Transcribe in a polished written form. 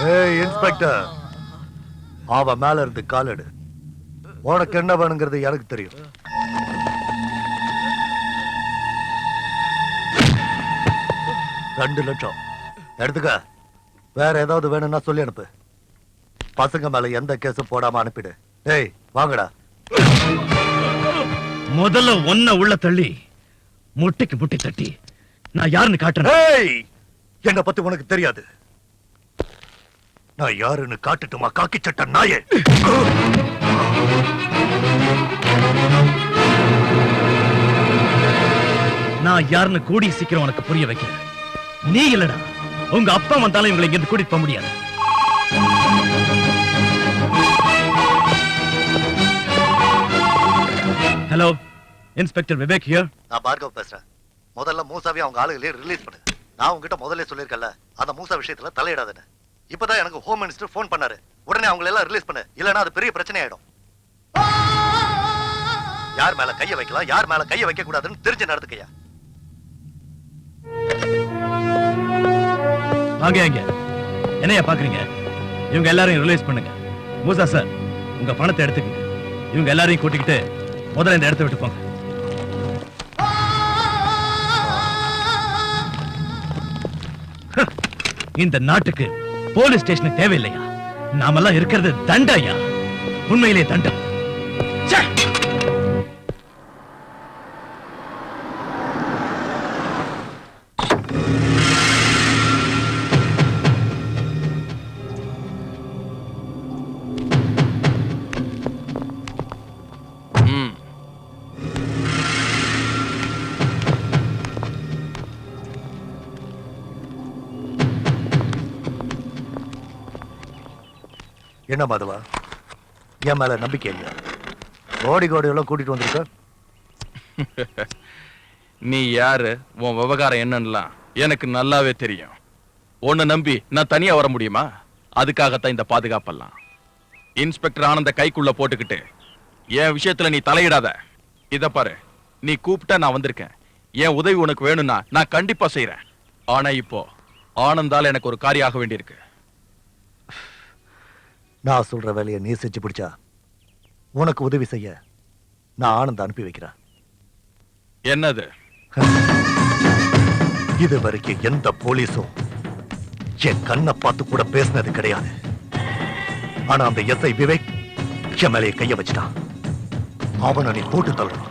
ஏய் இன்ஸ்பெக்டர், அவ மேல இருந்து காலெடு. உனக்கு என்ன வேணுங்கிறது எனக்கு தெரியும். $2,00,000 எடுத்துக்க. வேற ஏதாவது வேணும்னா சொல்லி அனுப்பு. பசங்க மேல எந்த கேஸும் போடாம அனுப்பிடு. ஏய் வாங்கடா. முதல்ல ஒன்ன உள்ள தள்ளி முட்டைக்கு முட்டை தட்டி நான் யாருன்னு காட்டுறேன். ஏய், என்ன பத்தி உனக்கு தெரியாது. நான் யாருன்னு காட்டுட்டுமா காக்கி சட்ட நாயே? நான் யாருன்னு கூடி சீக்கிரம் உனக்கு புரிய வைக்கிறேன். நீ இல்லடா, உங்க அப்பா வந்தாலும் இவங்களை இங்க இருந்து கூட்டிட்டு போக முடியாது. Hello, inspector Vivek here. நான் பார்கவ் பேசுறேன். முதல்ல மூசாவை அவங்க ஆளுகளே ரிலீஸ் பண்ணு. நான் உங்ககிட்ட முதல்ல சொல்லிருக்கல, அந்த மூசா விஷயத்துல தலையிடாதேன்னு. இப்பதான் எனக்கு ஹோம் மினிஸ்டர் போன் பண்ணாரு. உடனே அவங்களை எல்லாம் ரிலீஸ் பண்ணு, இல்லனா அது பெரிய பிரச்சனை ஆயிடும். யார் மேல கைய வைக்கலாம், யார் மேல கைய வைக்க கூடாதுன்னு தெரிஞ்சு நடந்துக்கையா. வாங்க இங்க. என்னையா பாக்குறீங்க? இவங்க எல்லாரையும் ரிலீஸ் பண்ணுங்க. மூசா சார், உங்க பணத்தை எடுத்துக்கங்க. இவங்க எல்லாரையும் கூட்டிக்கிட்டு முதல்ல இந்த இடத்தை விட்டு போங்க. இந்த நாட்டுக்கு போலீஸ் ஸ்டேஷன் தேவையில்லையா? நாமெல்லாம் இருக்கிறது தண்டையா? உண்மையிலே தண்டம். என்ன மாதவா, என் மேல நம்பிக்கை இல்லையா? கோடி எல்லாம் கூட்டிட்டு வந்திருக்க. நீ யாரு, உன் விவகாரம் என்னன்னா எனக்கு நல்லாவே தெரியும். உன்னை நம்பி நான் தனியா வர முடியுமா? அதுக்காகத்தான் இந்த பாதுகாப்பெல்லாம். இன்ஸ்பெக்டர் ஆனந்த கைக்குள்ள போட்டுக்கிட்டு என் விஷயத்துல நீ தலையிடாத. இத பாரு, நீ கூப்பிட்டா நான் வந்திருக்கேன். என் உதவி உனக்கு வேணும்னா நான் கண்டிப்பா செய்யறேன். ஆனா இப்போ ஆனந்தால எனக்கு ஒரு காரியம் ஆக வேண்டியிருக்கு. நான் சொல்ற வேலையை நீ செஞ்சு பிடிச்சா உனக்கு உதவி செய்ய நான் ஆனந்த அனுப்பி வைக்கிறேன். என்னது? இது வரைக்கும் எந்த போலீஸும் என் கண்ணை பார்த்து கூட பேசினது கிடையாது. ஆனா அந்த எஸ்ஐ விவேக் என் மேலே கைய வச்சுட்டான். அவனை நீ போட்டு தள்ளணும்.